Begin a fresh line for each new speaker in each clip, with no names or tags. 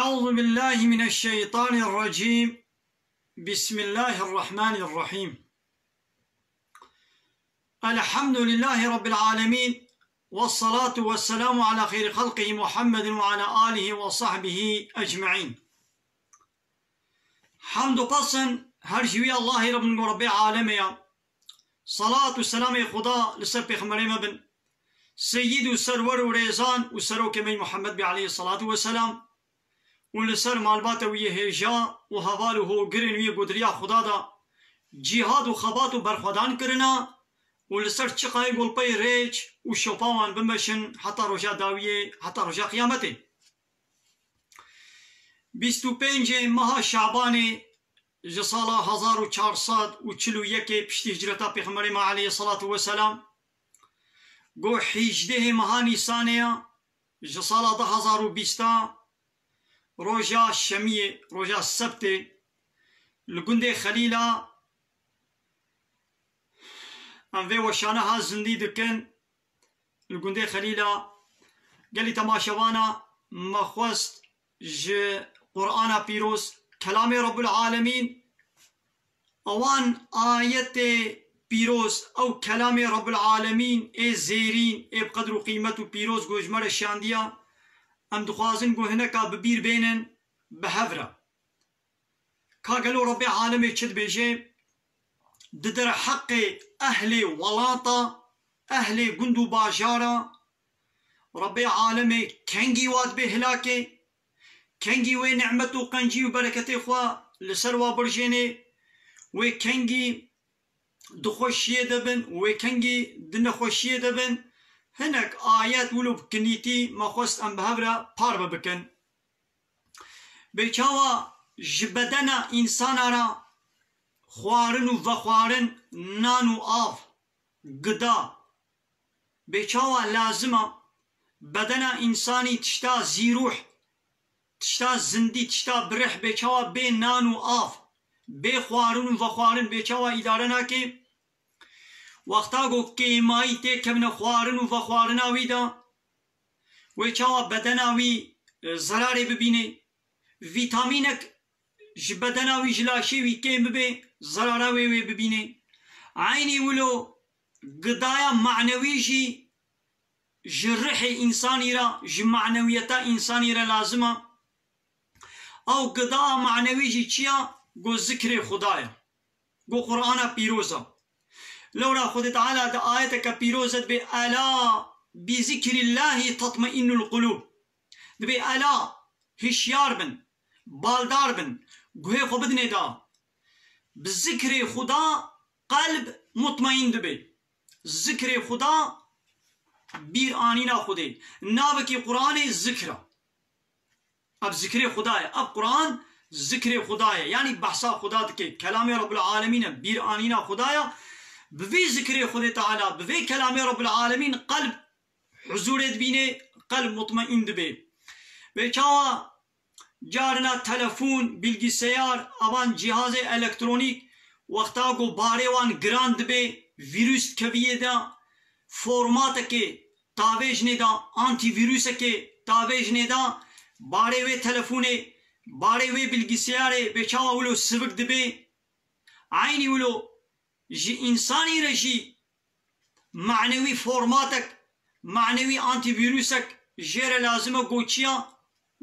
أعوذ بالله من الشيطان الرجيم. بسم الله الرحمن الرحيم. الحمد لله رب العالمين، والصلاة والسلام على خير خلقه محمد وعلى آله وصحبه أجمعين. حمد قصن هرجوي الله رب العالمين. صلاة والسلام خدا لسر پیغمبر مبن سيد وسرور وريزان وسرو كمي محمد عليه الصلاة والسلام ولسر مالبات ويه هجا وهواله قرن ويه قدريا خدا دا جهاد وخبات وبرخدان کرنا ولسر چقاي قلبي ريج وشوپاوان بمشن حتى رجا داوية حتى رجا قيامته. 25 ماه شعبان جسالا 1441 پشتی هجرتا پیغمبر ما علیه الصلاة والسلام گو 18 ماه نیسانیا جسالا 2020 روجا شمیه روجا سبت لگنده خلیلا انوی وشانه ها زندی دکن لگنده خلیلا گلی تماشوانا مخوست ج قرآن پیروز کلام رب العالمین اوان آیت پیروز او کلام رب العالمین ای زیرین ای بقدر و قیمت و پیروز گوجمر شاندیا ام دخوازن گو هنکا ببیر بینن بهفرا کا قالوا رب العالمين چد بيجي ددر حق اهل ولاطة اهل قندو باجارة رب العالمين كنجي واد بهلاكي كنجي وي نعمته وقنجي وبركته خوا لسروا برجيني وي كنجي دخوشيه دبن وي كنجي دنخوشيه دبن هناك آيات ولو بكنيتي ما خوست ام بهبرا باربا بكن بيچاوا جبدنا انسان را خوارن و وخوارن نانو آف قدا بيچاوا لازمه بدنا انساني تشتا زيروح تشتا زندي تشتا برح بيچاوا بي نانو آف بي خوارن و وخوارن بيچاوا ادارنا كي وقتا گو که مایی تی کمن خوارن و وخوارناوی دا ویچاوا بدناوی ضراری ببینه ویتامینک بدناوی جلاشی وی که ببین ضراراوی وی ببینه عینی ولو قدایا معنوی جی جرح انسانی را جمعنویتا انسانی را لازمه او قدا معنوی جی چیا گو ذکر خدایا گو قرآن پیروزا لورا خود تعالى دا آياتك بيروزت بألا بذكر الله تطمئن القلوب دبي ألا هشيار بن بالدار بن قوه خبدني دا بذكر خدا قلب مطمئن دبي ذكر خدا بير آنينا خودي نابكي قرآن ذكر اب ذكر خدايا اب قرآن ذكر خدايا يعني بحثا خدا دكي كلام رب العالمين بير آنينا خدايا بفي ذكر خدا تعالى بفي كلام رب العالمين قلب حضور دبينه قلب مطمئن دبي بيچاوا جارنا تلفون بالجسيار اوان جهاز الكترونيك وقتا کو بارے وان گراند بي ويروس كويه دا فورمات کے تاویج نے دا انٹی ویروس کے تاویج نے دا بارے وے تلفونے بارے وے بالجسيار بيچاوا ولو سبق دبي عيني ولو جي إنساني رجي معنوي فورماتك معنوي أنتي فيروسك جير لازمه قوتشيا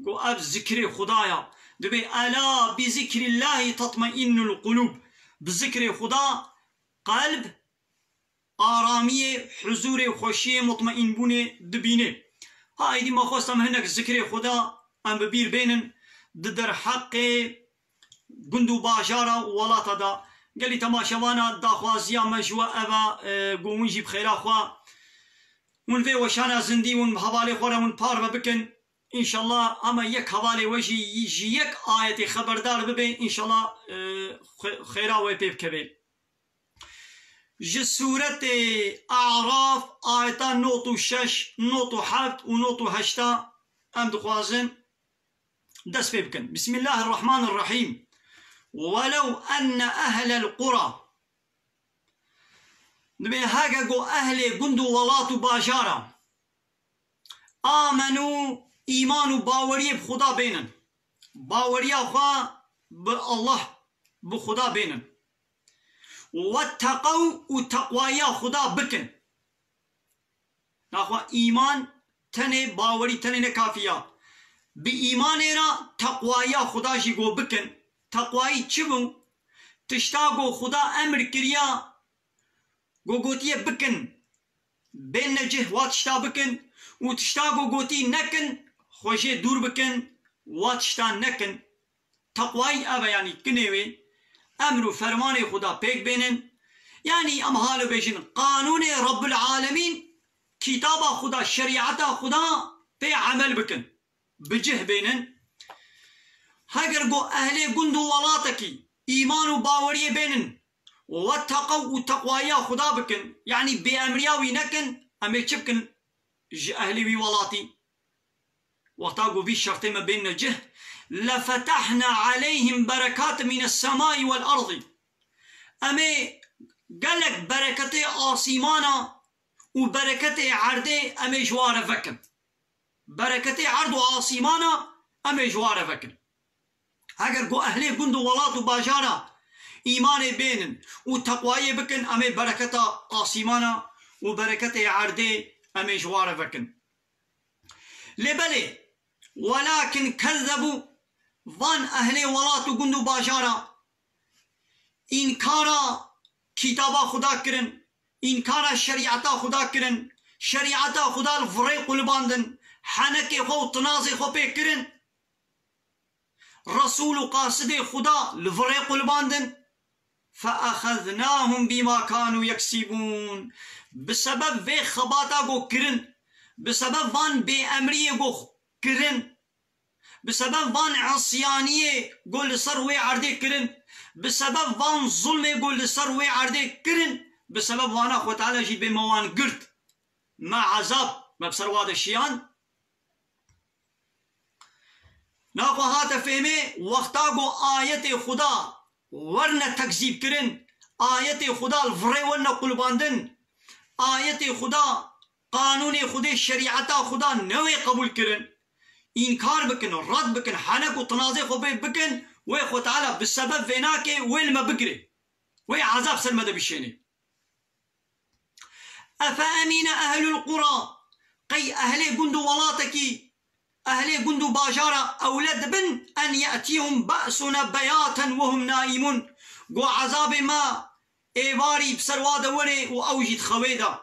قو أب ذكر خدايا دبي ألا بذكر الله تطمئن القلوب بذكر خدا قلب آرامية حضور خوشية مطمئن بونه دبينه هاي دي ما خواستم هناك ذكر خدا أم ببير بينن ددر حق قندو باجارة ولا تدا قال لي تماشوانا داخوازيا مجوا أبا قومنجي بخيرا خوا ونفي وشانا زندي ون حوالي خورا ون باربا بكن إن شاء الله أما يك حوالي وجي يجي يك آية خبردار ببين إن شاء الله خيرا ويبيب كبير جسورة أعراف آية نوتو شش نوتو حفت ونوتو هشتا أم دخوازن دس بيبكن. بسم الله الرحمن الرحيم. ولو أن أهل القرى نبي هاجو أهل قندو ولاتو باجارة آمنوا إيمان باوري بخدا بينن باوریا خوا بالله بخدا بينن واتقوا وتقوايا خدا بكن ناخوا إيمان تنه باوري تنه نكافيا بإيمان را تقوايا خدا جي گو بكن تقواي چبو تشتاگو خدا امر كريا گو گوتيه بكن بين نجه واتشتا بكن وتشتاگو گوتي نكن خوشي دور بكن واتشتا نكن تقواي أبا يعني كنوي امر فرمان خدا پیک بينن يعني ام حال بيشن قانون رب العالمين كتاب خدا شريعت خدا في عمل بكن بجه بينن هاگر گو اهل گندو ولاتكي ايمان وباوريه بينن واتقوا وتقوايا خدا بكن يعني بامرياوي نكن امي چبكن اهلي ولاتي وقتاقو في شرط ما بين الجه لفتحنا عليهم بركات من السماء والأرض أمي قالك بركة آسيمانا وبركة عرضي أمي جوار فكن بركة عرض آسيمانا أمي جوار فكن هاگر قو أهلي قندو ولاتو باجارا إيمان بينن وتقواي بكن أمي بركة آسيمانا وبركة عرضي أمي جوار فكن لبلي ولكن كذبوا وان اهل ولات و گند و باجارا انکارا کتابا خدا کرن انکارا شریعتا خدا کرن شریعتا خدا الفری قلباندن حنک خو تنازی خو پی کرن رسول و قاصد خدا الفری قلباندن فأخذناهم بما كانوا يكسبون بسبب في خباتا گو کرن بسبب وان بي امريه گو کرن بسبب وان عصيانية قول سروي عردي كرن بسبب وان ظلم قول سروي عردي كرن بسبب وانا أخوة تعالى جي بموان قرد مع عذاب ما بسرواد الشيان ناقو هاتا فهمي وقتاقو آية خدا ورنا تكذيب كرن آية خدا الفري ورنا قلباندن آية خدا قانون خدا شريعتا خدا نوي قبول كرن إنكار بكن رد بكن حنك وتنازع خبي بكن ويخو تعالى بالسبب فيناك وين ما بكري وي عذاب سلمة بالشيني أفأمين أهل القرى قي أهل جندو ولاتكي أهل جندو باجارة أولاد بن أن يأتيهم بأسنا بياتا وهم نائمون قو عذاب ما إيباري بسرواد وري وأوجد خويدا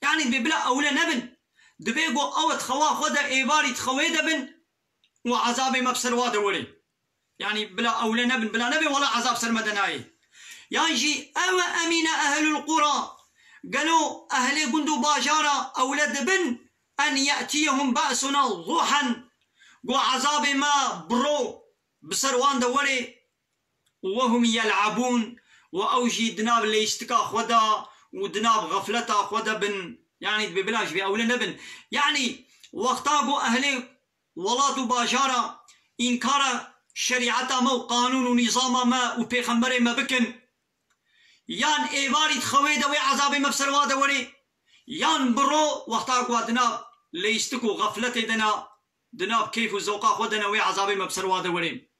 يعني ببلا أولا نبن دبيقو أوت خوا خدا إيباري تخويدا بن وعذاب ما بسرواد وري يعني بلا أولا نبن بلا نبي ولا عذاب سرمدناي يعني أو أمين أهل القرى قالوا أهل جندو باجارة أولاد بن أن يأتيهم بأسنا ضحى قو عذاب ما برو بسروان دوري وهم يلعبون وأوجي دناب اللي يستكا خدا ودناب غفلتا خدا بن يعني ببلاش بأولا نبن يعني وقتاقو أهل ولاتو باجارة إنكار شريعتا ما وقانون ونظام ما وبيخمبر ما بكن يان ايواري تخويدا وي عذاب ما بسروادا وري يان برو وقتاقو دناب ليستكو غفلتي دناب كيف وزوقا خدنا وي عذاب ما بسروادا وري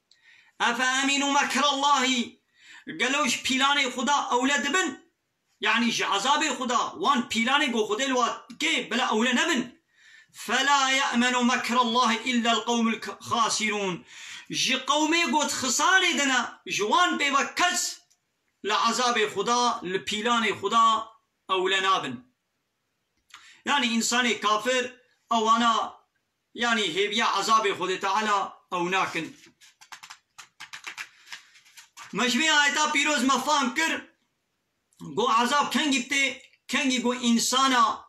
أفأمنوا مكر الله قالوش بيلاني خدا أولاد بن يعني عذاب خدا وان بيلاني قو خدا الوات كي بلا أولاد نبن فلا يأمن مكر الله إلا القوم الخاسرون جي قومي قوت خساري دنا جوان بيوكس لعذاب خدا لبيلان خدا أو لنابن يعني إنساني كافر أو أنا يعني هيبيا عذاب خدا تعالى أو ناكن مجمع آيتا بيروز مفهم كر قو عذاب كنگي بته كنگي قو إنسانا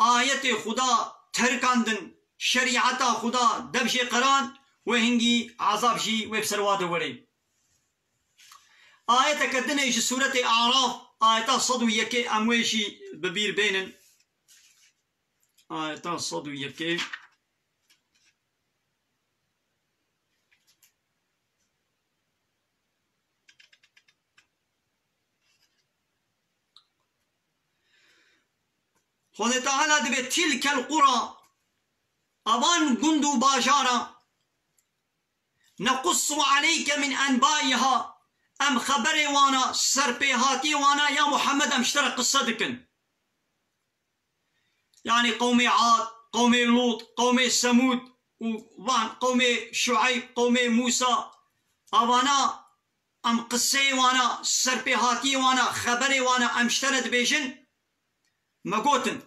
آية خدا تركاندن شريعتا خدا دبشي قران وهنگي عذاب شي وبسرواد وري آية كدنا يجي سورة أعراف آية صدو يكي أمويشي ببير بينن آية صدو يكي خود تعالى دبي تلك القرى أبان قندو باجارة نقص عليك من أنبائها أم خبر وانا سربيهاتي وانا يا محمد أمشترك قصتك يعني قوم عاد قوم لوط قوم ثمود قوم شعيب قوم موسى أوانا أم قصي وانا سربيهاتي وانا خبري وانا أمشترك بيجن مقوتن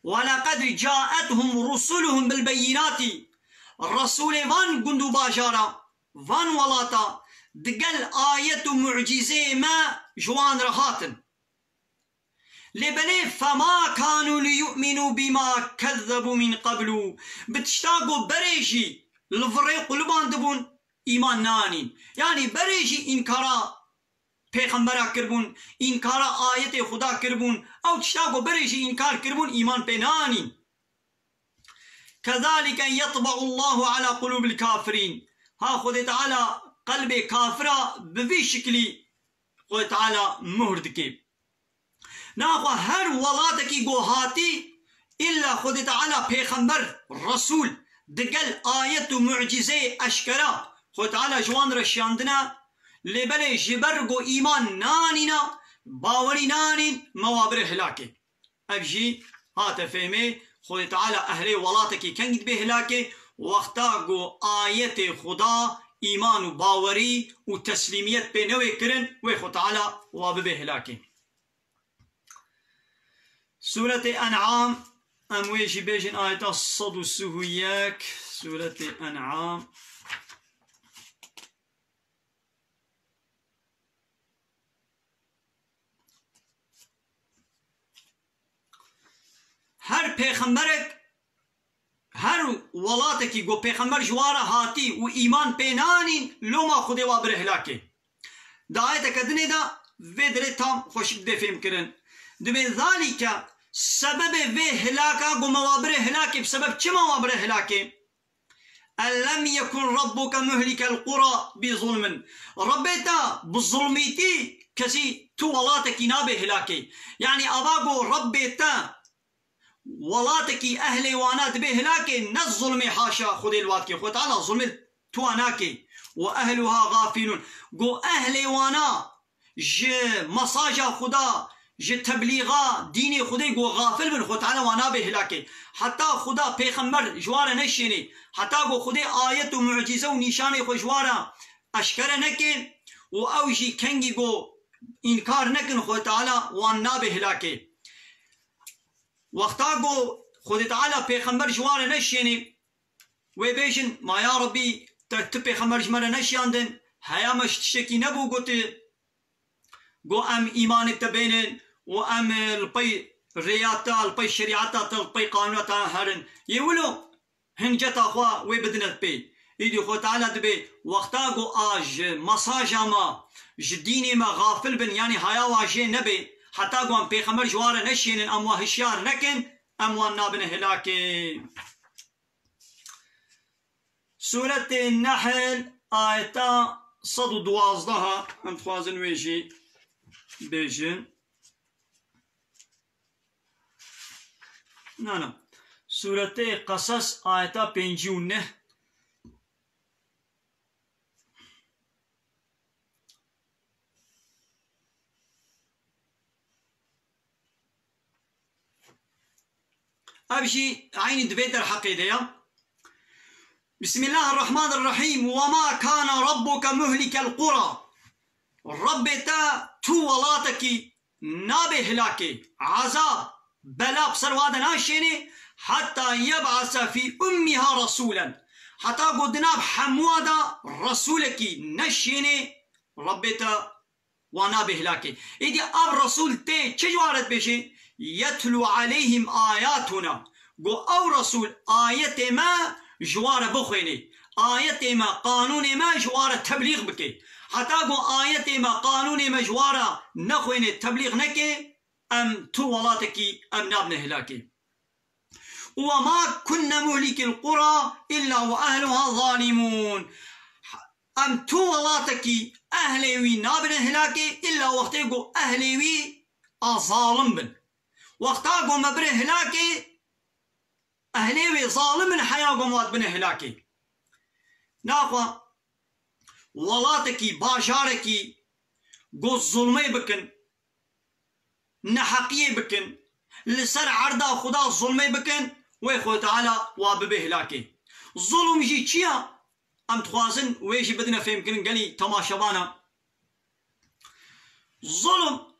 ولقد جاءتهم رسلهم بالبينات الرسول وان قندو باجارا وان ولاتا دقل آية معجزة ما جوان رهاتن لبلي فما كانوا ليؤمنوا بما كذبوا من قبل بتشتاقوا بريجي الفريق لبان دبون إيمان نانين يعني بريجي إنكارا پیغمبرا کربون انکارا آیت خدا کربون او تشتاقو بريجي انكار کربون ایمان پینانی كذلك يطبع الله على قلوب الكافرين ها خود تعالى قلب كافرة بفي شكلي خود تعالى مهردكي ناخو هر ولاتكي قوهاتي إلا خود تعالى پیغمبر رسول دقل آية معجزة أشكرا خود تعالى جوان رشياندنا لبلي جبرقو إيمان نانينا باوري نانين موابر هلاكي أبجي هاتا فهمي خود تعالى أهلي ولاتكي كنجد بهلاكي وقتاقو آية خدا إيمان و باوري و تسليميت بنوي كرن وخود تعالى واببه هلاكي سورة أنعام أمويجي بيجن آية الصد السهوياك سورة أنعام هر پیغمبرک هر ولاتکی گو پیغمبر جوارا هاتی و ایمان پینانین لوما خود وابر هلاکی دا آیت کدنی دا وی دلی تام خوشک دفهم کرن دمی ذالک سبب وی هلاکا گو موابر هلاکی بسبب چه موابر هلاکی ألم يكن ربك مهلك القرى بظلم ربيتا بالظلميتي كسي تو ولاتك نابه هلاكي يعني أباقو ربيتا ولاتكي أهلي وانات به هلاكي نظلم حاشا خدي الواتكي خد على ظلم تواناكي وأهلها غافلون قو أهلي وانا ج مساجا خدا ج تبليغا ديني خدي قو غافل من خد على وانا به هلاكي حتى خدا پیغمبر جوارا نشيني حتى قو خدي آية معجزة ونشاني خو جوارا أشكر نكي وأوجي كنجي قو إنكار نكن خد تعالى وانا به هلاكي وقتا گو خود تعالی پیغمبر جوار نشینی و بیشن ما یا ربی تو پیغمبر جمر نشیاندن هیا مش تشکی نبو گوتی گو ام ایمان تبینن و ام الپی ریاتا الپی شریعتا الپی قانوتا هرن یولو هنجتا خوا و بدنت بی ایدی خود تعالی دبی وقتا گو آج مساجا ما جدینی ما غافل بن یعنی هیا واجه نبی حتى قوم پیغمبر جوار نشين ام وهشيار نكن ام ونابن هلاكي سورة النحل آية صد دوازدها ام خوازن ويجي بيجن نعم سورة قصص آية بنجونه أبشي عين دبيتر حقيدة بسم الله الرحمن الرحيم وما كان ربك مهلك القرى ربتا تو ولاتك نابه هلاكي عذاب بلا بسرواد ناشيني حتى يبعث في أمها رسولا حتى قدناب حموادا رسولك نشيني ربتا ونابه هلاكي إذا أب رسول تي چجوارت بشي يتلو عليهم آياتنا قو أو رسول آية ما جوار بخيني آية ما قانون ما جوار تبليغ بكي حتى قو آية ما قانون ما جوار نخويني تبليغ نكي أم تو ولاتكي أم نابن هلاكي وما كنا مهلك القرى إلا وأهلها ظالمون أم تو ولاتكي أهلي نابن هلاكي إلا وقتيقو أهلي ظالم بن وقتاقو مبره هلاكي أهلي ظالم حياقو مواد بن هلاكي ناقوا ولاتكي باجاركي قو ظلمي بكن نحقية بكن لسر عرضا خدا ظلمي بكن ويخو تعالى واببه هلاكي ظلم جي چيا ام تخوازن ويجي بدنا فهم كن قالي تماشبانا ظلم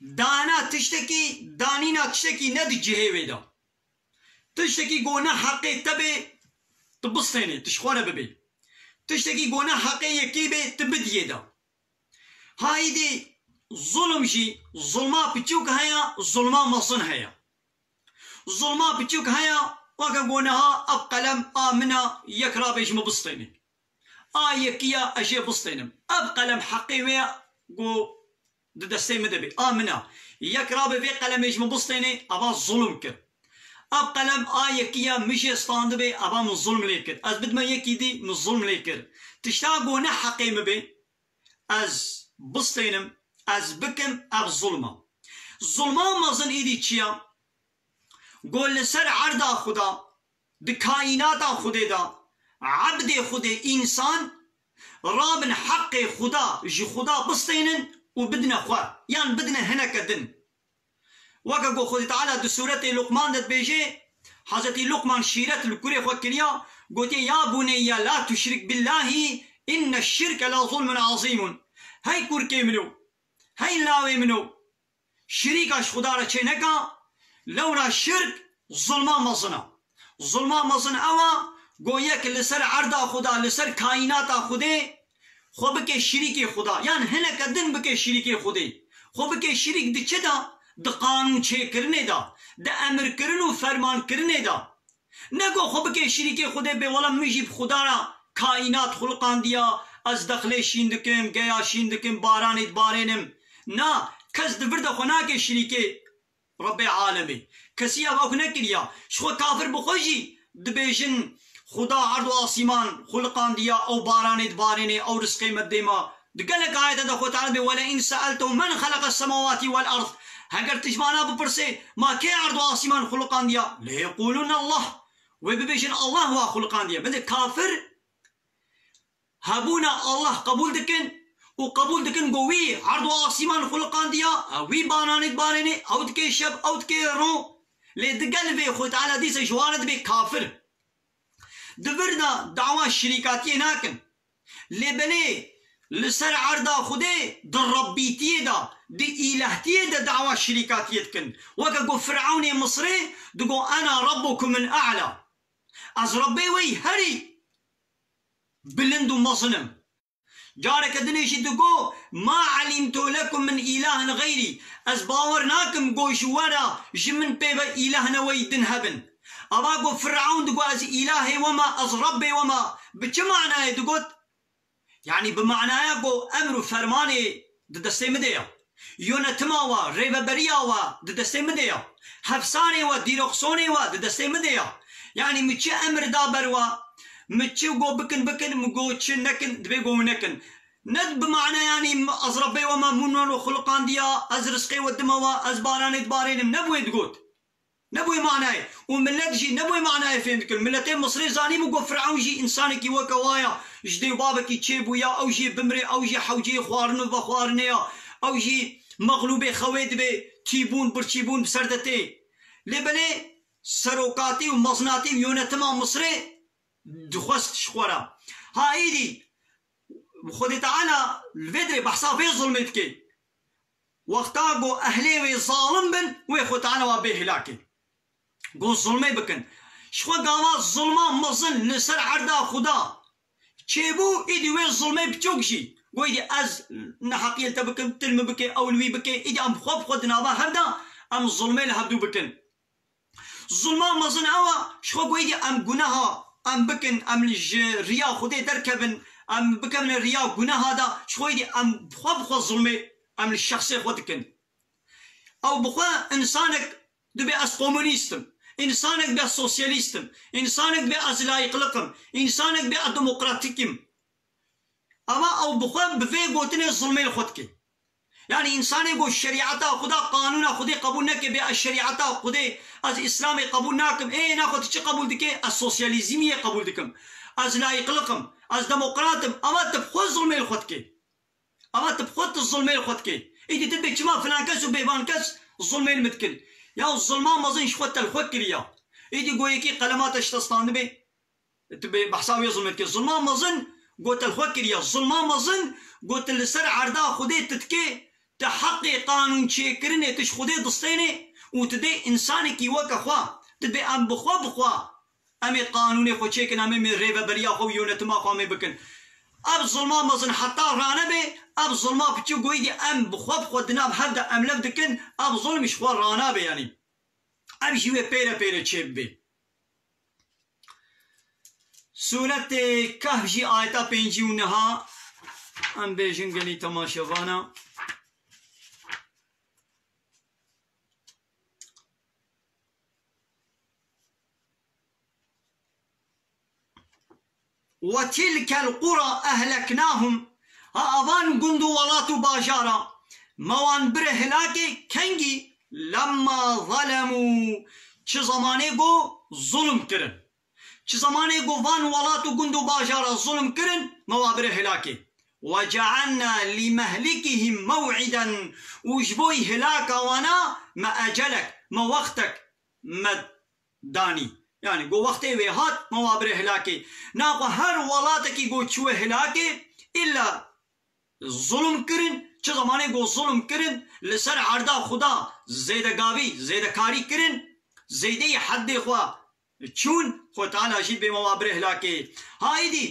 دانا تشتكي دانينا تشتكي ند جهيويدا تشتكي قونا حقي تبي تبصيني تشخوانا ببي تشتكي قونا حقي يكيبي تبديدا هاي دي ظلم جي ظلما بتشوك هيا ظلما مصن هيا ظلما بتشوك هيا وكا قونها أبقلم آمنا يكرا بيش مبسطيني يكيا أجي بسطينم أبقلم حقي ويا قو دستي مدبي آمنا يكرا بي قلم بيش مبسطيني أبا ظلم كر أبقلم يكيا مشي استاند بي أبا من ظلم ليكر أز بدما يكي دي من ظلم ليكر تشتا قونا حقي مبي أز بسطينم از بكم اب ظلمه ظلمه مازن ايدي چيا قول لسر عرضا خدا دي كائناتا خدا دا عبد خدا انسان رابن حق خدا جي خدا بسطينن وبدنا خوا يعني بدنا هنا كدن وكا قول خدا تعالى دي سورة لقمان دت بيجي حضرت لقمان شيرت الكوري خوا كليا قلت يا بني لا تشرك بالله ان الشرك لظلم عظيم هاي كور كيملو هاي لاوي منو شريكاش خدا را چه نکا لولا شرك ظلما مصنا ظلما مصنا اوا گویک لسر عرضا خدا لسر کائناتا خدا خو بك شريك خدا يعني هنا كدن بك شريك خدا خو بك شريك دي چه دا د قانون چه کرنے دا د امر کرنو فرمان کرنے دا نگو خو بك شريك خدا به ولا مجيب خدا را کائنات خلقان دیا از دخل شیندکم گیا شیندکم بارانت بارینم نا کس دبرد خنا کے شریکے رب عالمی کسی اب اخنا کریا شو کافر بخوشی دبیشن خدا عرض و آسمان خلقان دیا او بارانت بارینه او رزق مدیما دقلق آیت دا خود تعالی ولا ان سألتو من خلق السماوات والارض اگر تجمانا بپرسے ما کے عرض و آسمان خلقان دیا لیقولون الله و ببیشن الله هو خلقان دیا بده کافر هبونا الله قبول دكن وقبول دكن قوي عرض آسمان خلقان ديا وي بانانت باريني او دكي شب او دكي رو لدقل بي خود تعالى ديس جوانت بي كافر دبرنا دعوة الشركاتية ناكن لبني لسر عرضا خده در ربيتية دا دي إلهتية دا دعوة الشركاتية كن وكا فرعوني مصري دقو أنا ربكم الأعلى از ربي وي هري بلندو مظلم جارك دنيشي دقو ما علمت لكم من إله غيري از باورناكم قوش ورا جمن بيبا إلهنا ويدن هبن أباقو فرعون دقو از إلهي وما از ربي وما بچه معناه دقوت يعني بمعناه قو أمر فرماني دستي مديا يونتما و ريببريا و دستي مديا حفصاني و ديرخصوني و دستي مديا يعني مچه أمر دابر و متشي وقو بكن مقو تشن نكن دبي قو نكن ند بمعنى يعني از ربي وما منون وخلقان ديا از رزقي ودموا از بارانت بارين نبوي تقول نبوي معناه وملت جي نبوي معناه فين كل ملتين مصري زاني مقو فرعون جي انسانك وكوايا جدي بابك تشيبو يا او جي بمري او جي حوجي خوارنو بخوارنيا او جي مغلوبي خويد بي تيبون برتيبون بسردتي لبني سروقاتي ومصناتي يونتما مصري دخست شخورا هاي دي خود تعالى الفدري بحصا في ظلمتك وقتا قو اهلي وي ظالم بن وي خود تعالى وابي هلاكي قو ظلمي بكن شخو قاوا ظلما مظن نسر عردا خدا چيبو ايدي وي ظلمي بچوكشي ويدي از نحقيل تبكن تلم بكي اولوي بكي ايدي ام خوب خود نابا هبدا ام ظلمي لهبدو بكن ظلما مظن اوا شخو قويدي ام قناها ام بكن ام ريا خدي دركبن ام بكن الريا قناها دا شخويدي ام بخوا ظلمي ام الشخصي خودكن او بخوا انسانك دبي اس كومونيستم انسانك بي سوسياليستم انسانك بي از لايقلقم انسانك بي ديمقراطيكم اما او بخوا بفي قوتني ظلمي خودكي يعني انسان يقول شريعتا خدا قانونا خدي قبول نكي بي الشريعتا خدي از اسلامي قبول ناكم ايه ناخد چه قبول دكي السوسياليزمية قبول دكم از لايقلقم از دموقراتم اما تبخوز ظلمي الخوتكي اما تبخوت الظلمي الخوتكي ايدي تبي كما فلان كاس وبيبان كاس ظلمي المتكل يا الظلمان مازن شخوت الخوتكي يا ايدي قويكي قلمات اشتستان بي تبي بحساوي ظلمتكي الظلمان مازن قلت الخوتكي يا الظلمان مازن قلت لسر عردا خدي تتكي تحقي قانون شيكرني تش خدي دستيني وتدي انساني كي وكا خوا تبي ام بخوا امي قانوني خو شيكن امي من ريبه بريا خو يونتما خو امي بكن اب ظلما مزن حتى رانا بي اب ظلما بتشو قويدي ام بخوا دناب هبدا ام لفدكن اب ظلم شخوا رانا بي يعني ام جيوه بيرا تشيب بي سورة كهف جي آيتا بينجي ونها ام بيجن قلي تماشوانا وتلك القرى أهلكناهم أبان قندو ولاتو باجارا موان بره هلاكي كنجي لما ظلموا چه زمانه گو ظلم کرن چه زمانه گو وان ولاتو قندو باجارا ظلم کرن موان بره هلاكي وجعلنا لمهلكهم موعدا وجبوي هلاكا وانا ما أجلك ما وقتك ما داني يعني گو وقتی وی هات موابر هلاکی ناقو هر ولاتکی گو چوه هلاکی الا ظلم کرن چه زمانه گو ظلم کرن لسر عردا خدا زیدگاوی زیدکاری کرن زیده حد خوا چون خو تعالی جید به موابر هلاکی هایی دی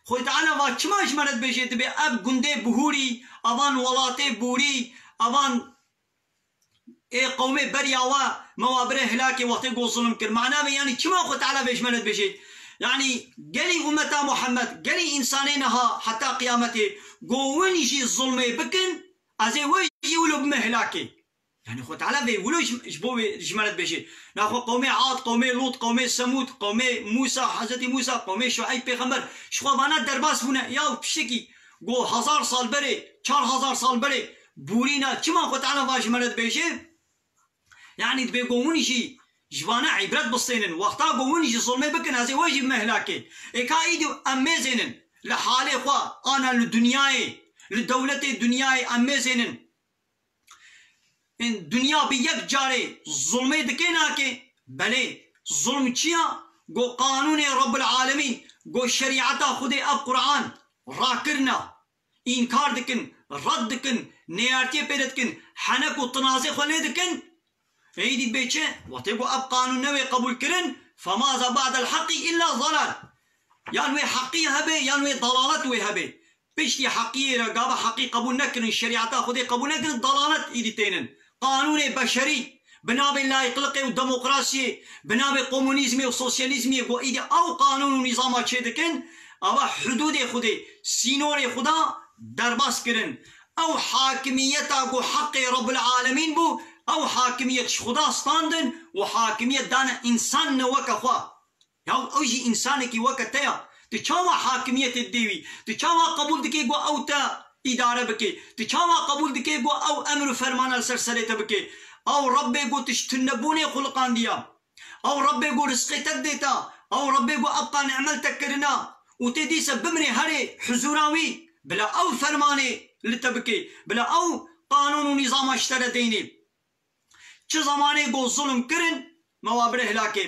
خو تعالی و چماش مرد بشید به اب گنده بهوری اوان ولات بوری اوان اي قومي برياوا موابره هلاكي وقت يقول ظلم كر معناه يعني كما قلت على بيش ملت بشي يعني قالي أمتا محمد قالي إنسانينها حتى قيامتي قوين يجي الظلم بكن أزي ويجي ولو بمهلاكي يعني قلت على بي ولو جبوه جملت بشي ناخو قومي عاد قومي لوط قومي سمود قومي موسى حضرت موسى قومي شعيب پیغمبر شخوابانا درباس بونه يا بشتكي قو 1000 سال بري 4000 سال بري بورينا كما قلت على باش ملت بشي يعني تبي قوونيجي جوانا عبرت بسينن وقتا قوونيجي ظلمي بكن هذي واجب مهلاكي إكايدو أميزينن لحالي خوا أنا لدنياي لدولة دنياي أميزينن إن دنيا بيك جاري ظلمي دكيناكي بلي ظلم چيا قو قانون رب العالمين قو شريعتا خودي اب قرآن راكرنا إنكار دكن رد دكن نيارتي بيدكن حنك وطنازي خولي دكن ايدي بيتشي وتيقو اب قانون نوي قبول كرن فماذا بعد الحق الا ضلال يعني حقي هبي يعني ضلالت وي هبي بيشتي حقي رقابه حقي قبول نكرن الشريعه خذي قبول نكرن ضلالت ايدي تينن قانون بشري بنابي لا يطلقي وديمقراطيه بنابي كومونيزمي وسوسياليزمي و ايدي او قانون ونظام تشدكن او حدود خذي سينوري خدا درباس كرن او حاكميته حق رب العالمين بو او حاكمية خدا ستاندن وحاكمية دانا انسان وكا خوا او اوجي انسانكي وكا تيا تشاوا حاكمية الديوي تشاوا قبول دكي قو او تا ادارة بكي تشاوا قبول دكي قو او امر فرمان السرسلة بكي او ربي قو تشتنبوني خلقان ديا او ربي قو رزقتك ديتا او ربي قو ابقى نعملتك كرنا وتدي سبمني هري حزوراوي بلا او فرماني لتبكي بلا او قانون ونظام اشترى ديني چه زمانه گو ظلم کرن موابره هلاکه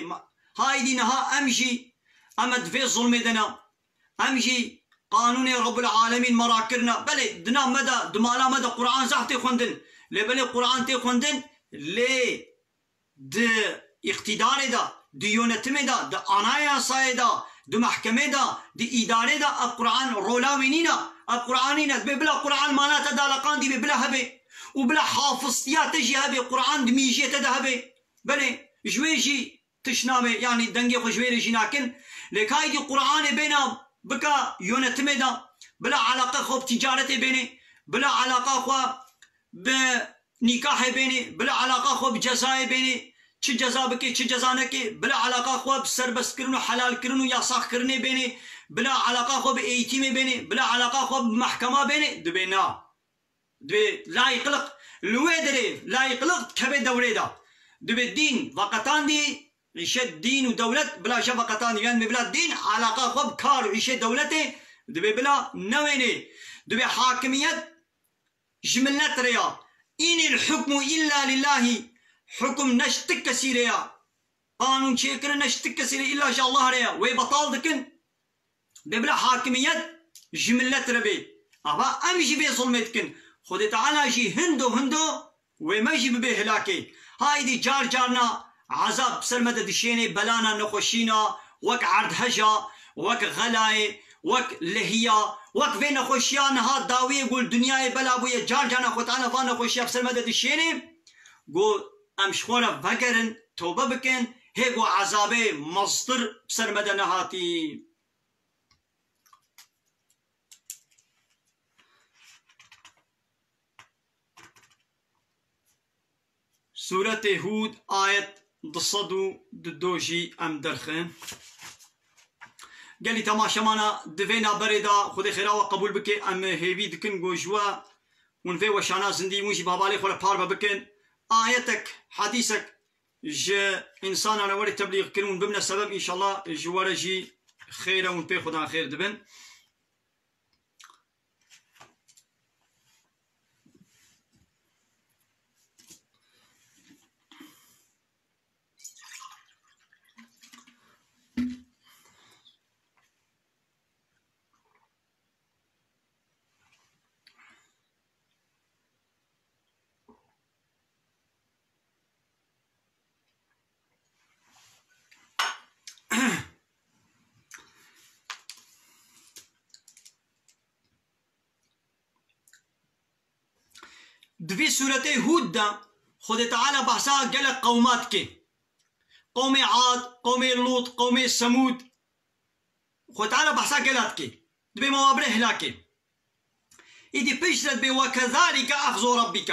هايدي نها امجي امد في ظلم دنا امجي قانون رب العالمين مراكرنا بلي دنا مدى دمالا مدى قرآن زحتي خوندن لبلي قرآن تي خوندن لي د اقتدار دا د يونتم دا د انايا ساي دا د محكمه دا د اداره دا القرآن رولاوينينا القرآنينا بلا قرآن معناته دالقان دي بلا هبه وبلا حافظتيات تجي هبه قرآن دميجيه تذهبه بلي جويجي تشنامه يعني دنگي خو جويري جناكن لكايدي قرآن بينا بكا يونتمدا بلا علاقه خو بتجارته بيني بلا علاقه خو بنكاح بيني بلا علاقه خو بجزاء بيني چه جزا بكي چه جزا نكي بلا علاقه خو بسربس كرنو حلال كرنو يا صح كرني بيني بلا علاقه خو بايتيم بيني بلا علاقه خو بمحكمه بيني دبينا دبي لا يقلق الويدري لا يقلق كبي دوري دا دبي الدين وقتان دي عيشة دين ودولة بلا شفقتان يعني بلا دين علاقة خب كار عيشة دولته دبي بلا نويني دبي حاكمية جملت ريا إن الحكم إلا لله حكم نشتك كسيريا قانون شيكر نشتك كسير إلا شاء الله ريا ويبطال دكن ببلا حاكمية جملت ربي أبا أمشي بي ظلمتكن خد تعالى جي هندو وما يجي ببي هلاكي هاي دي جار جارنا عذاب سرمدة دشيني بلانا نخوشينا وك عرض هجا وك غلاي وك لهيا وك في نخوشيا نهار داوي يقول دنياي بلا بويا جار جارنا خد تعالى فانا نخوشيا بسرمدة دشيني قول أمشخونا فقرن توبة بكن هيقو عذابي مصدر بسرمدة نهاتي سورة هود آية ضصدو ددوجي أم درخن قال لي تماشا مانا دفينا بريدا خذي خيراوة قبول بكي أم هيبي دكن جوجوا ونفي وشانا زندي ونجي بابالي خولا باربا بكن آياتك حديثك جا إنسان على وري تبليغ كلمون بمنا سبب إن شاء الله جوارجي خيرا ونبي خدا خير دبن دفي سورة هود دا خد تعالى بحثا قال قومات كي قوم عاد قوم لوط قوم ثمود خد تعالى بحثا قالت كي دبي موابره هلاكي إدي بيشرت بي وكذلك أخذ ربك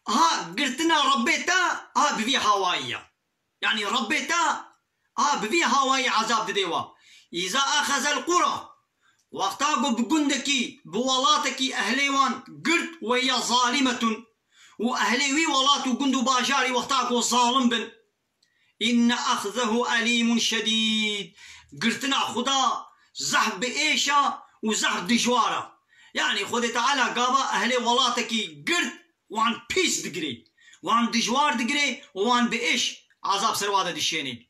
ها قلتنا ربيتا ها بفي هواية يعني ربيتا ها بفي هواية عذاب ديوا إذا أخذ القرى وقتاقو بقندكي بولاتكي أهليوان قرد وهي ظالمة وأهليوي ولاتو قندو باجاري وقتاقو ظالم بن إن أخذه أليم شديد قرتنا خدا زحب بإيشا وزحب دجوارة يعني خدا تعالى قابا أهلي ولاتكي قرد وان بيس دقري وان دجوار دقري وان بإيش عذاب سروادة دشيني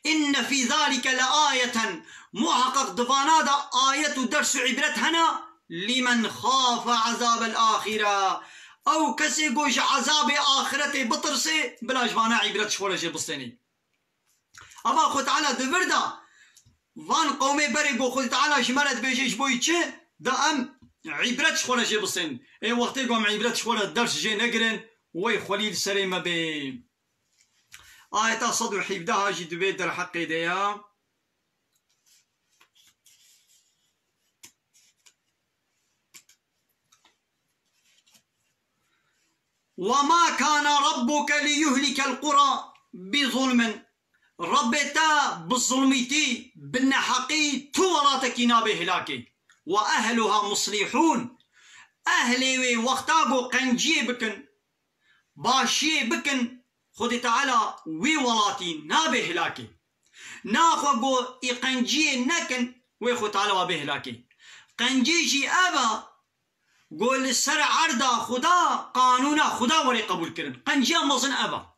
إن في ذلك لآية محقق دفانادا آية درس عبرت هنا لمن خاف عذاب الآخرة أو كسي قوش عذاب آخرته بطرسي بلا جوانا عبرت شوالة جي بستيني أما خود تعالى دفردا وان قومي بريقو خود تعالى جمالت بيجيش بوي چه دا أم عبرت شوالة جي بستين اي وقتي قوم عبرت شوالة درس جي نقرن وي خليل سريمة بي آية صدو حيبداها جي دبيت در حقي ديا وما كان ربك ليهلك القرى بظلم ربتا بالظلمتي بالنحقي توراتك نابه هلاكي وأهلها مصلحون أهلي وقتاقو قنجي بكن باشي بكن خد تعالى وي ولاتي نابه هلاكي ناخوغو قنجي نكن وي خد تعالى وابه هلاكي قنجي جي أبا قول سر عرضا خدا قانونا خدا ولي قبول كرن قنجي مظن أبا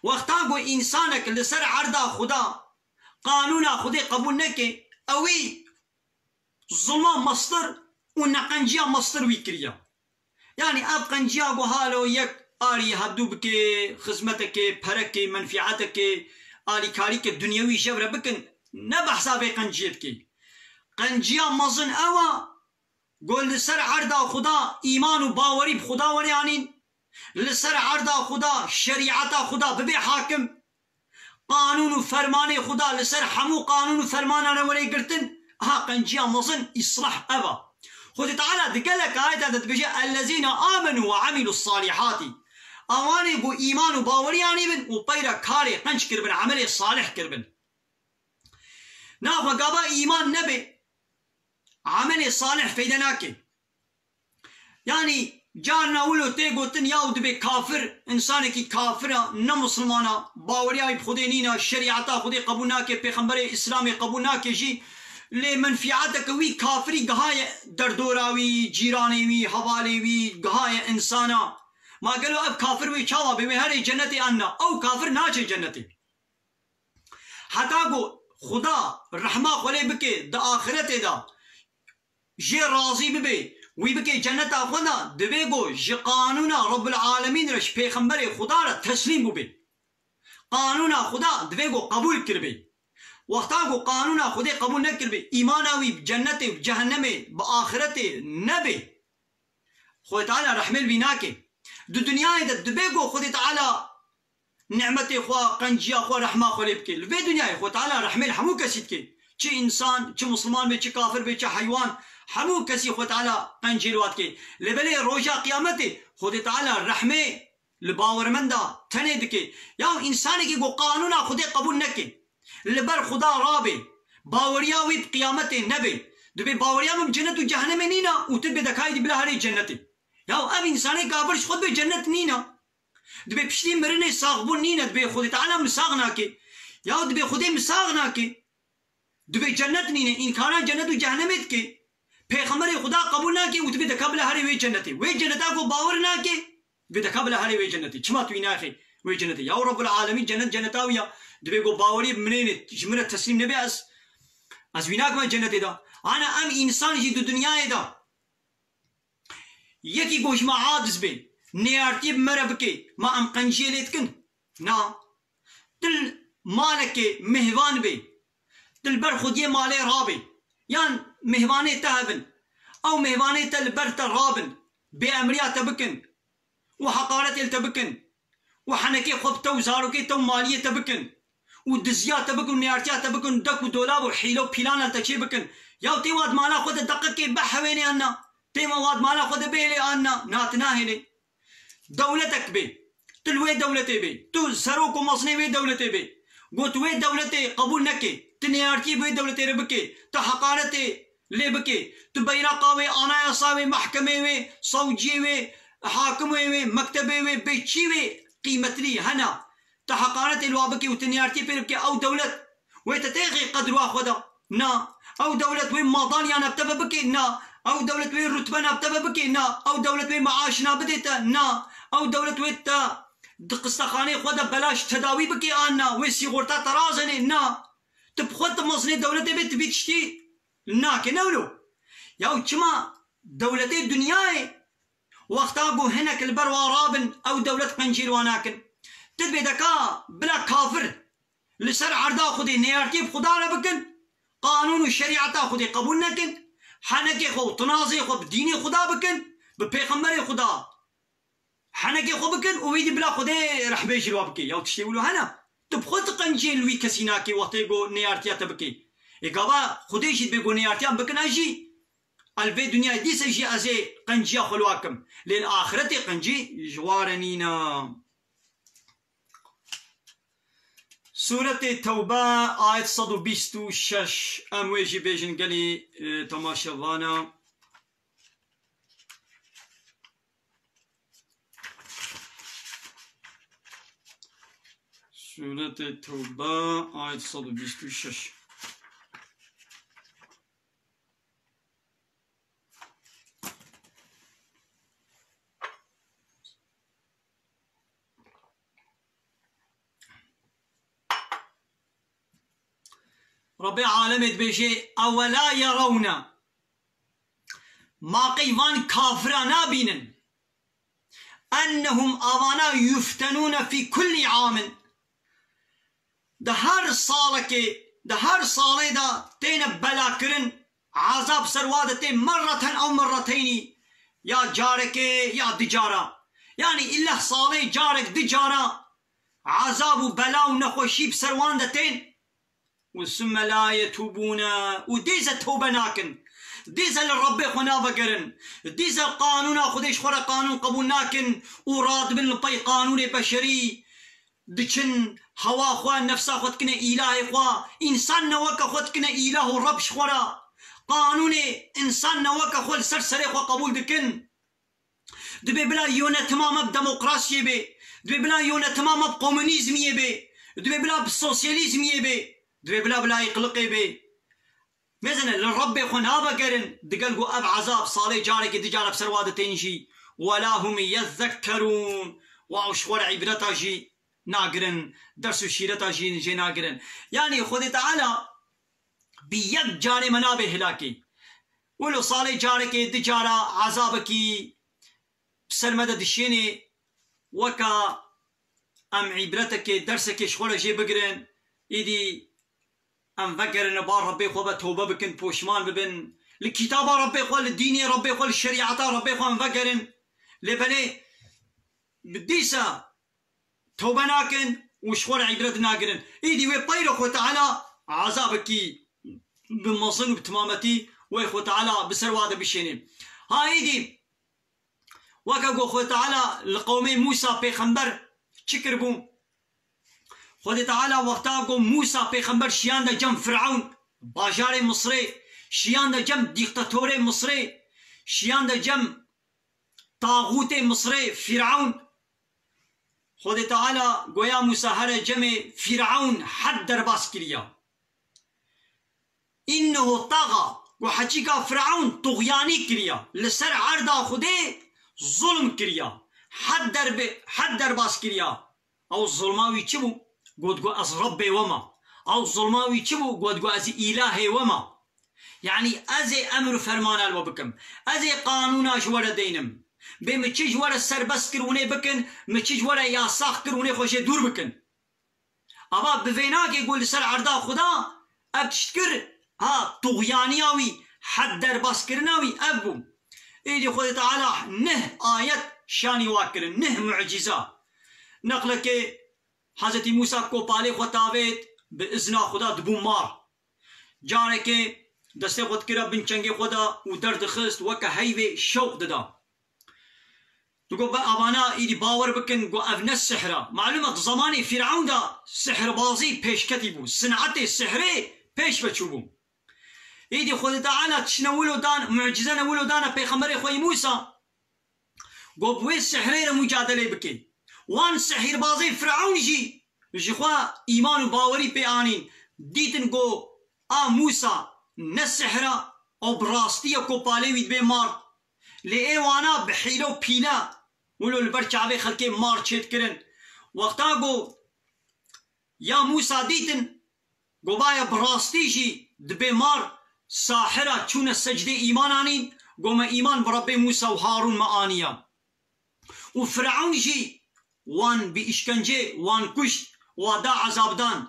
وقتاقو إنسانك لسر عرضا خدا قانونا خدي قبول نكي أوي ظلم مصدر ونقنجي مصدر ويكريا يعني أب قنجي أبو هالو يك آلي هبدو بكي خزمتك برك منفعتك آلي كاريك الدنيوي شبرا بكن نبحثا بي قنجيتك قنجي مظن أوا قول لسر عرضا خدا إيمان وباوري بخدا وريانين لسر عرضا خدا شريعتا خدا ببي حاكم قانون وفرمان خدا لسر حمو قانون وفرمان أنا ولي قرتن ها قنجيا مظن إصلاح أبا خد تعالى دقلك آية تتبجي الذين آمنوا وعملوا الصالحات أواني بو إيمان وباوري يعني بن وبيرا كاري قنج كربن عملي صالح كربن نافا قابا إيمان نبي عمل صالح فيدناكي يعني جارنا ولو تيغو تنياو دبي كافر انسانكي كافرة نمسلمانا باورياي بخدينينا شريعتا خدي قبولناكي پیغمبر اسلامي قبولناكي جي لي منفعتك وي كافري قهاية دردوراوي جيرانيوي حواليوي قهاية إنسانا ما قالوا أب كافر وي شاوا بي هري جنتي أنا أو كافر ناچه جنتي حتى قو خدا رحمة خلي بكي دا آخرت دا جي راضي ببي وي بكي جنتا خدا دبي قو جي قانونا رب العالمين رش پیغمبر خدا را تسليم ببي قانونا خدا دبي قو قبول کربي وقتا قو قانونا خدا قبول نکربي إيماناوي بجنتي بجهنمي بآخرتي نبي خدا تعالى رحمة البناكي دو دنيا دا دبي قو خدا تعالى نعمتي خوا قنجيا خوا رحمة خوا لبكي لبي دنيا خوا تعالى رحمة حمو كسيت كي چه إنسان چه مسلمان بي چه كافر بي چه حيوان حمو كسي خوا تعالى قنجي الوات كي لبلي روجا قيامتي خوا تعالى رحمة لباور من دا تنه دكي يا إنساني كي قو قانونا خدا قبول نكي لبر خدا رابي باورياوي بقيامتي نبي دبي باوريا من جنة وجهنم نينا وتبي دكاي دي بلا هري جنتي يا اب إنساني كافرش خود بي جنت نينا دبي بشتي مرني صاغبون نينا دبي خودي تعالى مساغناكي يا دبي خودي مساغناكي دبي جنت نينا إن كان جنت وجهنمتكي پیغمبر خدا قبول ناكي وتبي دكابل هري وي جنتي وي جنتا کو باور ناكي بدكابل هري وي جنتي چما تو يناخي وي جنتي يا رب العالمين جنت جنتاويا دبي کو باوري منين جمره تسليم نبي از ويناك ما جنتي دا انا ام انسان جي دنيا دا يكي گوش ما عادز بي نيارتيب مربكي ما ام قنجيلتكن نا تل مالك مهوان بي تل بر خودي مالي رابي يان مهواني تهبن او مهواني تل برت رابن بأمريا تبكن وحقارة تبكن وحنكي خبتو زاروكي تو مالية تبكن ودزيا تبكن نيارتيا تبكن دك ودولاب وحيلو بيلانا تشي بكن ياو تيواد مالا خود دقيقي بحويني انا تيما واد مالا خود بيلي انا ناتناهني دولتك بي تلوي دولتي بي تو سروك ومصني بي دولتي بي قلت وي دولتي قبول نكي تنيارتي بي دولتي ربكي تحقارتي لي بكي تبيرقاوي انا يصاوي محكمي وي صوجي وي حاكمي وي مكتبي وي بيتشي وي قيمتلي هنا تحقارتي الوابكي وتنيارتي بيربكي او دولت ويتتيغي قدر واخودا نا او دولت وين ماضاني انا بتبى بكي نا او دولت وين رتبنا بتبى بكي نا او دولت وين معاشنا بديتا نا او دولت وين دقستخاني خودا بلاش تداوي بكي انا ويسي غورتا ترازني نا تبخد مصني دولتي بيت بيتشتي نا كنولو ياو چما دولتي دنياي واختاقو هناك البروا رابن او دولت قنجيل واناكن تدبي دكا بلا كافر لسر عرضا خدي نيارتي بخدا لبكن قانون الشريعة خدي قبول نكن حنكي خو تنازي خو بديني خدا بكن ببيغمبري خدا حنكي خو بكن ويدي بلا خدي رح بيجي الوابكي ياو تشتي ولو هنا تبخد قنجيل وي كسيناكي وقتيقو نيارتيا تبكي إقابا خدي شد بيقو نيارتيا بكن اجي الفي دنيا دي سيجي ازي قنجيا خلواكم للآخرتي قنجي جوارنينا سورة توبة آية 126 أمويجي بيجن قالي تماشى وانا سورة توبة آية 126 رب العالمين بيجي أولا يرون ما قيفان كافرانا بينن أنهم أوانا يفتنون في كل عام ده هر صالة دا تين بلاكرن عذاب سروادة مرة أو مرتين يا جارك يا دجارة يعني إلا صالة جارك دجارة عذاب بلا ونخوشي بسروان دتين وثم لا يتوبون وديزا توبة ناكن ديزا للرب خنا بقرن ديزا القانون خديش خورا قانون قبول ناكن وراد بن لبي قانون بشري دچن هوا خوان نفسا خود كنا إله خوا إنسان نوكا خود كنا إله رب شخورا قانون إنسان نوكا خود سرسري خوا قبول دكن دبي بلا يونا تماما بديمقراطية بي دبي بلا يونا تماما بكومونيزمية بي دبي بلا بالسوسياليزمية بي دبي بلا يقلقي بي مثلا للرب خنا بكرن دقل قو أب عذاب صالي جارك دجال بسرواد تنجي ولا هم يذكرون وأشور عبرتا جي ناقرن درس شيرتا جي ناقرن يعني خود تعالى بيك جاري منابه هلاكي ولو صالي جارك دجارا عذابكي بسلمدة دشيني وكا ام عبرتك درسك شغل جي بقرن ايدي ام فكرن بار ربي خو توبه بكن بوشمان ببن الكتاب ربي خو الديني ربي خو الشريعه ربي خو ام فكرن لبني بديسا توبه ناكن وشغل عبرت ناقرن ايدي ويطير خو تعالى عذابك بمصن بتمامتي ويخو تعالى بسرواد بشيني ها ايدي وكا خو تعالى لقومي موسى بيخمبر چكربو خود تعالى وقتا موسى بيخمبر شيان دا جم فرعون باجار مصري شيان دا جم ديكتاتور مصري شيان دا جم طاغوت مصري فرعون خود تعالى قويا موسى هر جم فرعون حد درباس كريا إنه طغى وحقيقة فرعون طغياني كريا لسر عرضا خودي ظلم كريا حد درباس كريا او الظلماوي چبو قد از ربي وما او الظلماوي چبو قد از إلهي وما يعني ازي امر فرمان الو بكم ازي قانونا جوار دينم بمچي جوار سربس كروني بكن مچي جوار ياساخ كروني خوشي دور بكن ابا بفيناك يقول سر عرضا خدا ابتشكر ها طغيانياوي حد درباس كرناوي ابو ايدي خود تعالى نه آيات شاني واكرن نه معجزة نقلك حضرت موسى کو پالے خطاویت بإذن خدا دبو مار جارك دسته خود کرا بن چنگ خدا و درد خست وكا هيوه شوق ددا تقول بأبانا ايدي باور بكن قو افن السحرة معلومة زماني فرعون دا سحر بازي پیش كتبو صنعت السحري پیش بچوبو ايدي خود تعالى تشنولو دان معجزة نولو دانا پیغمبر خوي موسى قو بوي السحرين مجادلة بكي وان سحر بازي فرعون جي خوا ايمان و باوري بيانين ديتن قو موسى نسحرة او براستية كو بالي ويد بي مار لإيوانا بحيلو بينا ولو البرچاوي خلقي مار چيت كرن وقتا قو يا موسى ديتن قو بايا براستي جي دبي مار ساحرة چون السجدة ايمان آنين قو ما ايمان بربي موسى وهارون ما آنيا وفرعون جي وان بإشكنجه وان كشت ودا عذاب دان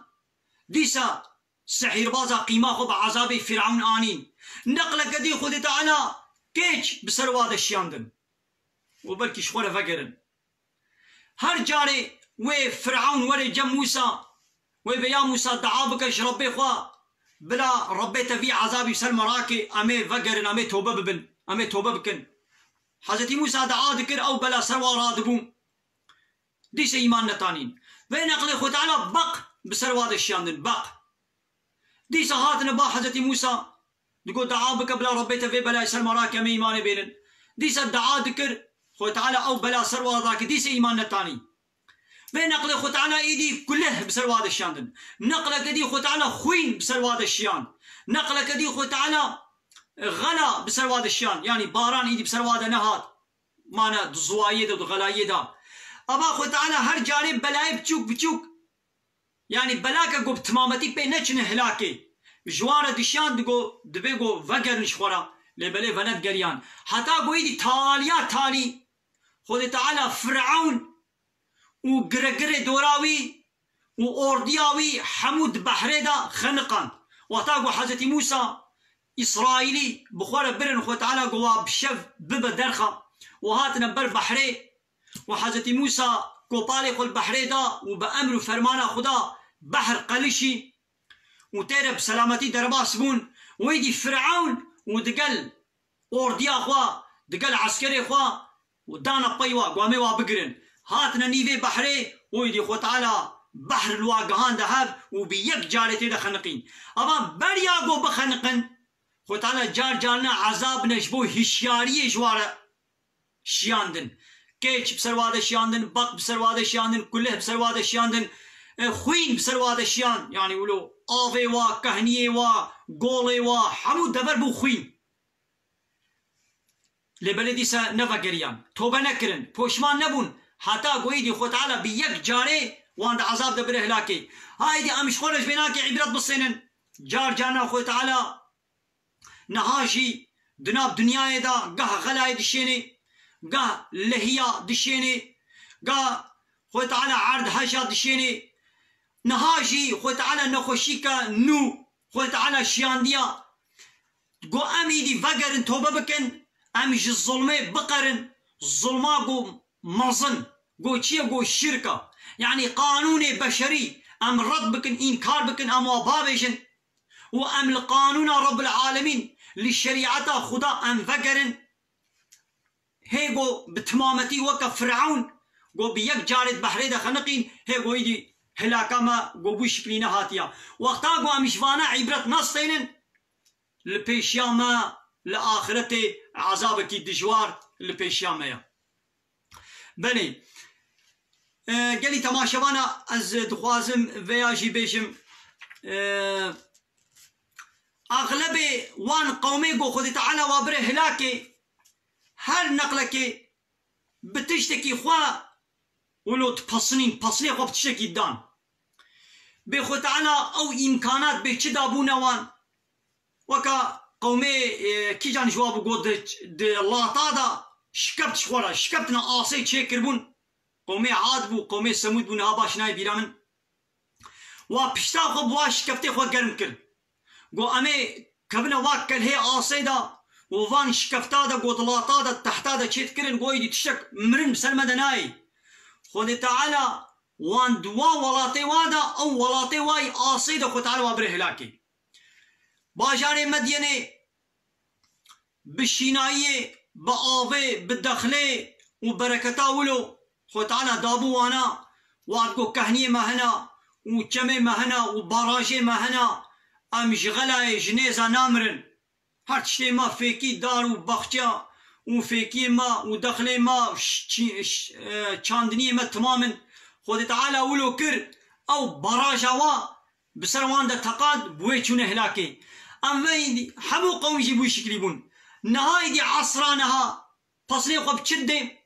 ديسا سحر بازا قيمة خب عذاب فرعون آنين نقلك دي خود تعالى كيش بسرواد الشياندن وبلكي شخورة فقرن هر جاري وي فرعون وري جم موسى وي بيا موسى دعابكش ربي خوا بلا ربي تفي عذابي سر مراكي امي فقرن امي توبة ببن امي توبة بكن حضرت موسى دعا ذكر او بلا سروا رادبون ديس ايمان نتانين وين اقل خو تعالى بق بسرواد الشياندن بق ديس هاتنا با حضرت موسى تقول دعا بك بلا ربي تفي بلا سر مراكي امي ايمان بينن ديس الدعا ذكر خو تعالى او بلا سروا ذاك ديس ايمان نتاني وين اقل خو تعالى ايدي كله بسرواد الشياندن نقلك دي خو تعالى خوين بسرواد الشيان نقلك دي خو تعالى غلا بسرواد الشان يعني باران ايدي بسرواد نهاد مانا زوايد وغلايدا ابا خو تعالى هر جانب بلاي بچوك يعني بلاك قو بتمامتي بي نچن هلاكي جوار دشان دغو دبيغو وگر نشخورا لبلي ولد غريان حتى قو ايدي تاليا تالي خود تعالى فرعون وغرغر دوراوي واوردياوي حمود بحريدا خنقان وتاقو حضرت موسى إسرائيلي بخور برن خو تعالى قوا بشف ببا درخا وهاتنا بر بحري وحضرت موسى كوبالي خو البحري دا وبأمر فرمانا خدا بحر قلشي وتيرب سلامتي درباس بون ويدي فرعون ودقل اورديا خوا دقل عسكري خوا ودانا بيوا قوامي وابقرن هاتنا نيفي بحري ويدي خو تعالى بحر الواقهان دهب وبيك جارتي دا خنقين اما بريا قو بخنقن خو تعالى جار جارنا عذاب نجبو هشياري جوارا شياندن كيش بسرواد شياندن بق بسرواد شياندن كله بسرواد شياندن خوين بسرواد شيان يعني ولو آوی و کهنیه و گوله و همو دبر بو خوین لبلدی سا نفگریان توبه نکرن پوشمان نبون حتی گویدی خود تعالی بی یک جاره وان عذاب دبره هلاکی هایدی امش خورج بینا که عبرت بسینن جار جانا خود تعالی نهاجی دناب دنیای دا گه غلای دشینی گه لحیا دشینی گه خود تعالی عرض هجا دشینی نهاجی خود تعالی نخوشی که نو خود تعالی شیاندیا گو امیدی وگرن توبه بکن امیش ظلمه بقرن ظلما گو مزن گو چیه گو شرکه يعني قانون بشري ام رد بكن انكار بكن ام وبابجن وام القانون رب العالمين للشريعه خدا ام فكرن هيغو بتمامتي وك فرعون جو بيك جارد بحري ده خنقين هيغو يدي هلاكا ما جو بشكلينا هاتيا وقتا جو امشوانا عبرت نصينن لبيشياما لاخرته عذابك الدجوار لبيشياما بني گلی تماشاوانا از دخوازم ویاجی بیشم اغلب وان قومی گو خود تعالی وابره هلاکی هر نقلکی بتشتکی خواه ولو تپسنین پسنی خواه بتشتکی دان به خود تعالی او امکانات به چه دابونه وان وکا قومی کی جان جواب گو ده الله تادا شکبت شخورا شکبتنا آسی چه کربون قومي عاد بو قومي سمود بو نها باشناي بيرامن و پشتا خو بواش كفتي خو گرم كر گو امي كبنا واكل هي آسيدا و وان شكفتا دا گو دلاتا دا تحتا دا چيت كرن گوي دي تشك مرن بسلمة دناي خود تعالى وان دوا ولاتي وادا او ولاتي واي آسيدا خود تعالى وابره هلاكي باجاني مدينة بشينايي بآوي بدخلي و بركتا ولو خود تعالی دابو وانا واد کو کهنی مهنا و چمه مهنا و باراجه مهنا ام جغلای جنیزا نامرن هر چشتی ما فیکی دار و بخچا و فیکی ما و دخل ما چاندنی ما تماما خود تعالی ولو کر او باراجا وا بسروان دا تقاد بوی چونه هلاکی ام ویدی همو قوم جیبوی شکلی بون نهایی دی عصرانها پسلی خوب چده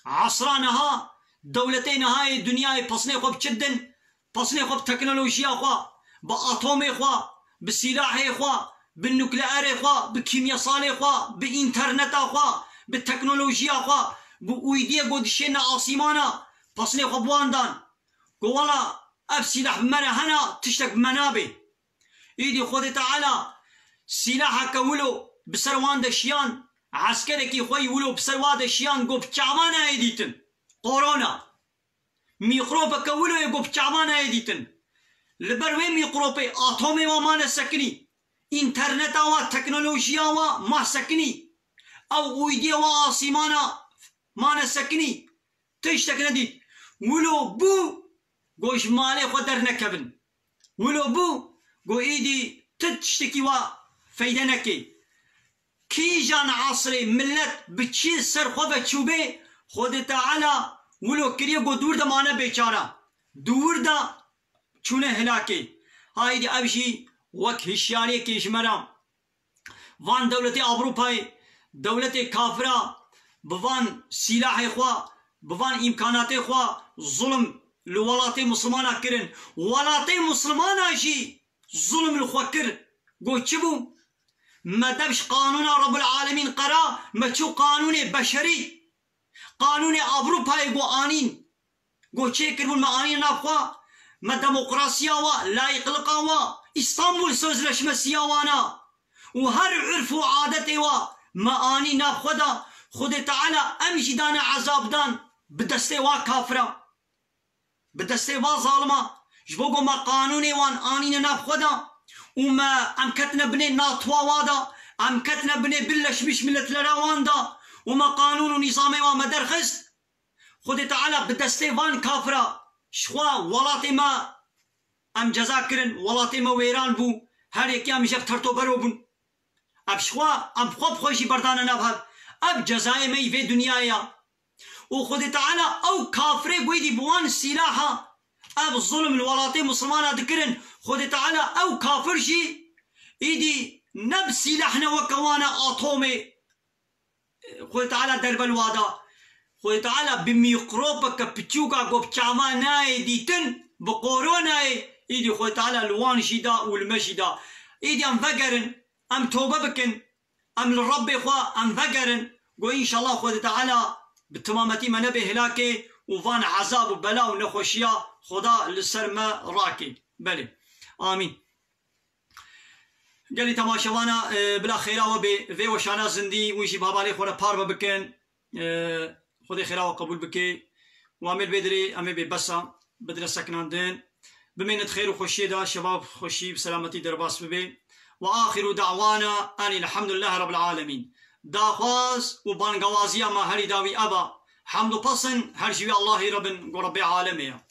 عصرانها دولتين هاي الدنيا بصني خوب جدا بصني خوب تكنولوجيا خوا بأطومي خوا بسلاح خوا بالنوكليار خوا بكيمياء صالح خوا بإنترنت خوا بالتكنولوجيا خوا بويديا قدشنا آسيمانا بصني خوب واندان قولا أب سلاح مرهنا تشتك منابي إيدي خود تعالى سلاحك ولو بسروان دشيان عسكركي خوي ولو بسرواد شيان قو بچعمانا ايديتن قورونا ميقروبك ولو يقو بچعمانا ايديتن لبروي ميقروبي اتومي وما نسكني انترنت و تكنولوجيا وما سكني او ويديا واسيمانا ما نسكني تشتك ندي ولو بو قوش مالي خدر نكبن ولو بو قو ايدي تشتكي و فيدنكي كي جان عصري ملت بچي سر خو بچوبه خود تعالى ولو كريه گو دور دا مانا بيچارا دور دا چونه هلاكي هاي دي ابشي وك هشياري كيش مرام وان دولت اوروباي دولت كافرة بوان سلاح خوا بوان امكانات خوا ظلم لولات مسلمانا كرن ولات مسلمانا شي ظلم الخوا كر گو چبو ما دبش قانون رب العالمين قرا ما شو قانون بشري قانون اوروبا يقو آنين قو چه كربون ما آنين نابخوا ما ديمقراطيا و لا يقلقا و اسطنبول سوزلش مسياوانا و هر عرف و عادتي و ما آنين نابخوا دا خود تعالى امشي دانا عذاب دان بدسته و كافرا بدسته و ظالما جبوغو ما قانوني وان آنين نابخوا دا وما امكتنا بني ناطوا وادا امكتنا بني بلش مش ملت لراوان دا وما قانون ونظامي وما درخست خود تعالى بدسته وان كافرا شخوا ولاتي ما ام جزاكرن ولاتي ما ويران بو هر يكي ام جف ترتو برو بون اب شخوا ام خوب خوشي بردانا نبهد اب جزائي مي في دنيايا وخود تعالى او كافره قويدي بوان سلاحا اب ظلم الولاتي مسلمان ذكرن خود تعالى او كافر شي ايدي نفسي لحنا وكوانا اتومي خود تعالى درب الوادا خود تعالى بميقروبك بتشوكا قبچاما ناي ديتن بقوروناي ايدي خود تعالى الوان شدا والمشدا ايدي ام فقرن ام توبه بكن ام للرب اخوا ام فقرن وان شاء الله خود تعالى بالتمامتي ما نبي هلاكي وفان عذاب وبلاء ونخوشيا خدا للسرما راكي بلي آمين قال لي تماشوانا بلا خيرا وبي في وشانا زندي ويشي بابالي خونا باربا بكن خدي خيرا وقبول بكي وعمل بدري عمل ببسا بدري سكنان دين بمينة خير وخوشي دا شباب خوشي بسلامتي درباس ببي وآخر دعوانا أن الحمد لله رب العالمين داخواز وبانقوازيا ما هري داوي أبا حمد وبصن هرشي الله رب عالمي